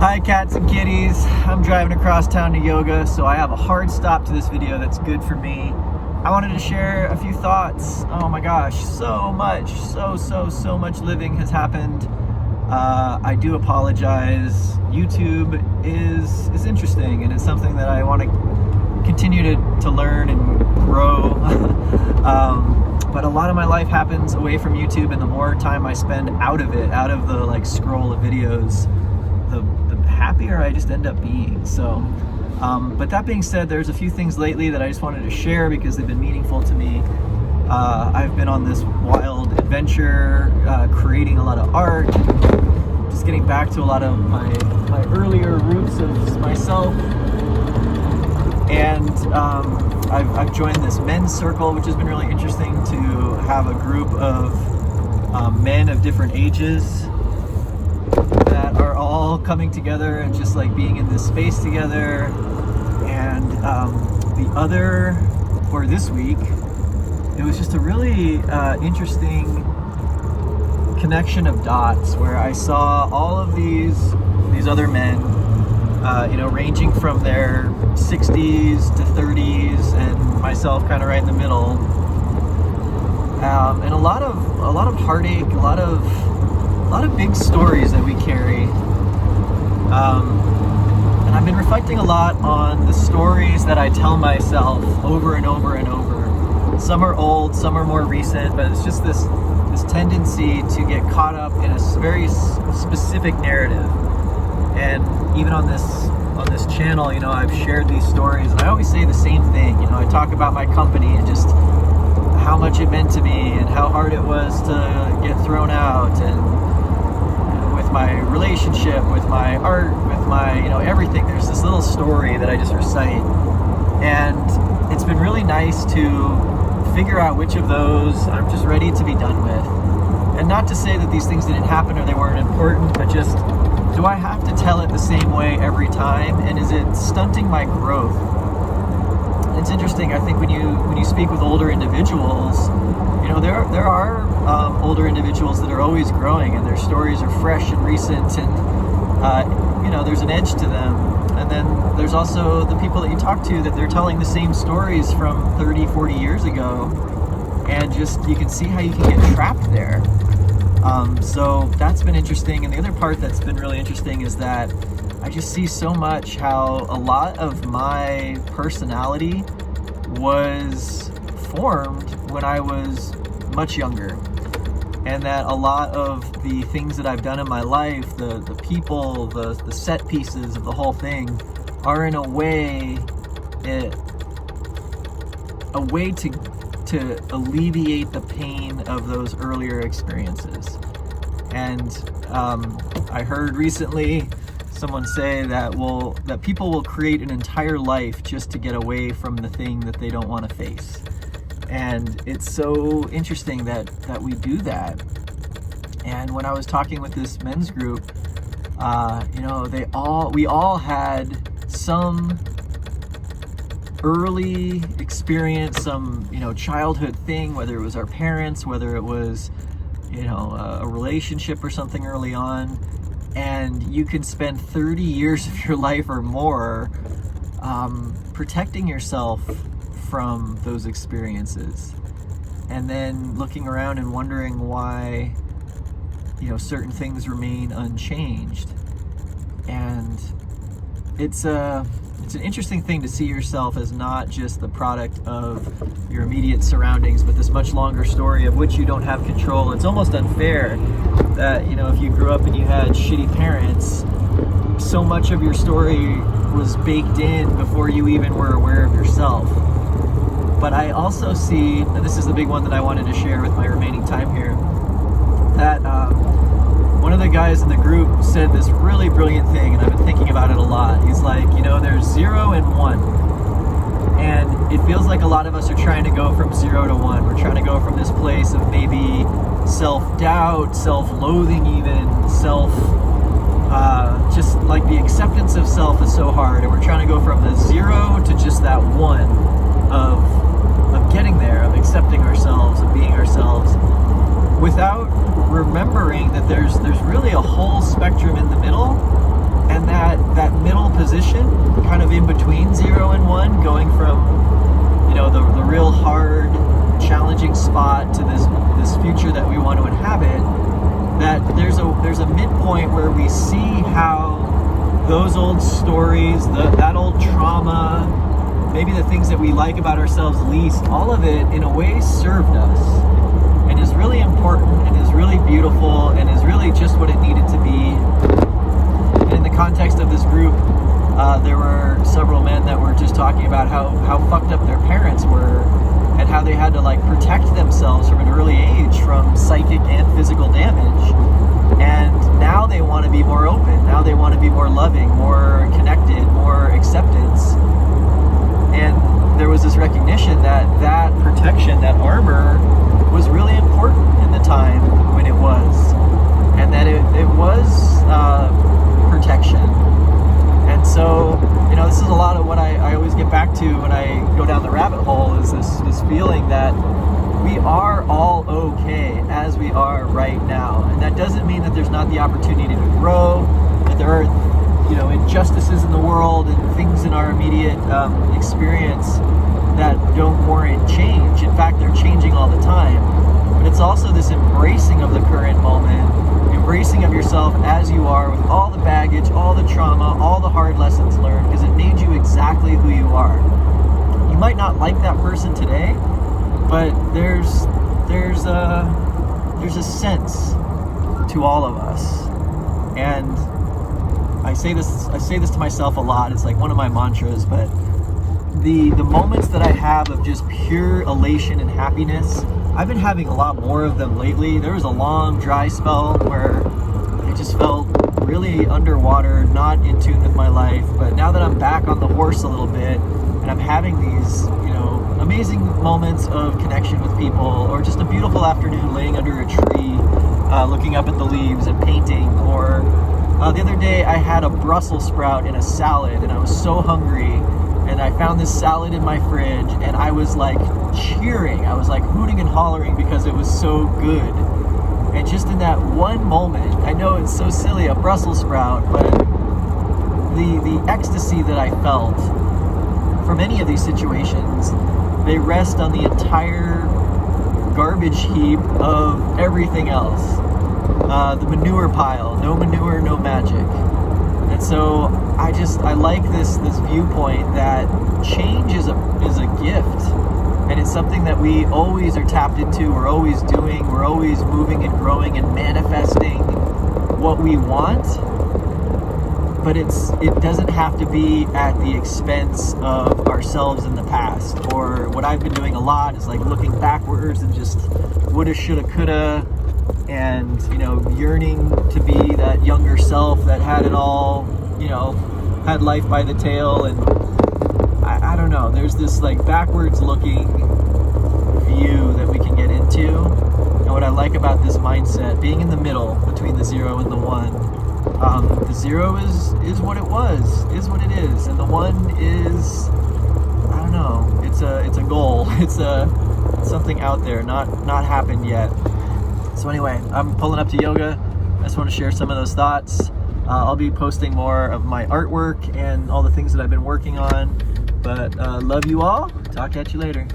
Hi cats and kitties, I'm driving across town to yoga, so I have a hard stop to this video that's good for me. I wanted to share a few thoughts. Oh my gosh, so much living has happened. I do apologize. YouTube is interesting, and it's something that I want to continue to learn and grow. But a lot of my life happens away from YouTube, and the more time I spend out of it, out of the scroll of videos, the happier I just end up being. So, but that being said, there's a few things lately that I just wanted to share because they've been meaningful to me. I've been on this wild adventure, creating a lot of art, just getting back to a lot of my earlier roots of myself. And I've joined this men's circle, which has been really interesting to have a group of men of different ages that are all coming together and just being in this space together. And this week, it was just a really interesting connection of dots where I saw all of these other men, ranging from their 60s to 30s, and myself kind of right in the middle, and a lot of heartache, a lot of big stories that we carry. And I've been reflecting a lot on the stories that I tell myself over and over and over. Some are old, some are more recent, but it's just this tendency to get caught up in a very specific narrative. And even on this channel, I've shared these stories, and I always say the same thing. I talk about my company and just how much it meant to me and how hard it was to get thrown out, and with my relationship, with my art, with my, everything. There's this little story that I just recite. And it's been really nice to figure out which of those I'm just ready to be done with. And not to say that these things didn't happen or they weren't important, but just, do I have to tell it the same way every time? And is it stunting my growth? It's interesting. I think when you speak with older individuals, there are older individuals that are always growing, and their stories are fresh and recent, and there's an edge to them. And then there's also the people that you talk to that they're telling the same stories from 30, 40 years ago, and just you can see how you can get trapped there. So that's been interesting. And the other part that's been really interesting is that I just see so much how a lot of my personality was formed when I was much younger. And that a lot of the things that I've done in my life, the people, the set pieces of the whole thing, are in a way to alleviate the pain of those earlier experiences. And I heard recently someone say that people will create an entire life just to get away from the thing that they don't want to face. And it's so interesting that we do that. And when I was talking with this men's group, we all had some early experience, some childhood thing, whether it was our parents, whether it was a relationship or something early on. And you can spend 30 years of your life or more protecting yourself from those experiences, and then looking around and wondering why certain things remain unchanged. And it's an interesting thing to see yourself as not just the product of your immediate surroundings, but this much longer story of which you don't have control. It's almost unfair that if you grew up and you had shitty parents, so much of your story was baked in before you even were aware of yourself. But I also see, and this is the big one that I wanted to share with my remaining time here, that one of the guys in the group said this really brilliant thing, and I've been thinking about it a lot. He's like, there's 0 and 1. And it feels like a lot of us are trying to go from 0 to 1. We're trying to go from this place of maybe self-doubt, self-loathing even, just like the acceptance of self is so hard. And we're trying to go from the 0 to just that 1 of getting there, of accepting ourselves, of being ourselves, without remembering that there's really a whole spectrum in the middle, And that middle position, kind of in between 0 and 1, going from, you know, the real hard, challenging spot to this future that we want to inhabit, that there's a midpoint where we see how those old stories, that old trauma, maybe the things that we like about ourselves least, all of it in a way served us and is really important and is really beautiful and is really just what it needed to be. And in the context of this group, there were several men that were just talking about how fucked up their parents were and how they had to like protect themselves from an early age from psychic and physical damage. And now they want to be more open. Now they want to be more loving, more connected, more acceptance. And there was this recognition that protection, that armor, was really important in the time when it was. And that it was protection. And so, you know, this is a lot of what I always get back to when I go down the rabbit hole, is this feeling that we are all okay as we are right now. And that doesn't mean that there's not the opportunity to grow, that there are, you know, injustices in the world and things in our immediate experience that don't warrant change. In fact, they're changing all the time. But it's also this embracing of the current moment, embracing of yourself as you are, with all the baggage, all the trauma, all the hard lessons learned, because it made you exactly who you are. You might not like that person today, but there's a sense to all of us. And I say this to myself a lot. It's like one of my mantras, but the moments that I have of just pure elation and happiness, I've been having a lot more of them lately. There was a long dry spell where I just felt really underwater, not in tune with my life. But now that I'm back on the horse a little bit, and I'm having these, you know, amazing moments of connection with people, or just a beautiful afternoon laying under a tree, looking up at the leaves and painting. Or the other day I had a Brussels sprout in a salad, and I was so hungry, and I found this salad in my fridge, and I was like cheering. I was like hooting and hollering because it was so good. And just in that one moment, I know it's so silly, a Brussels sprout, but the ecstasy that I felt for many of these situations, they rest on the entire garbage heap of everything else. The manure pile, no manure, no magic. And so I like this viewpoint that change is a gift, and it's something that we always are tapped into. We're always doing, we're always moving and growing and manifesting what we want. But it doesn't have to be at the expense of ourselves in the past. Or what I've been doing a lot is like looking backwards and just woulda, shoulda, coulda, and, you know, yearning to be that younger self that had it all, you know, had life by the tail. And I don't know, there's this like backwards looking view that we can get into. And what I like about this mindset, being in the middle between the 0 and the 1, the 0 is what it was, is what it is, and the 1 is, I don't know, it's a goal. It's something out there, not happened yet. So anyway, I'm pulling up to yoga. I just want to share some of those thoughts. I'll be posting more of my artwork and all the things that I've been working on. But love you all. Talk at you later.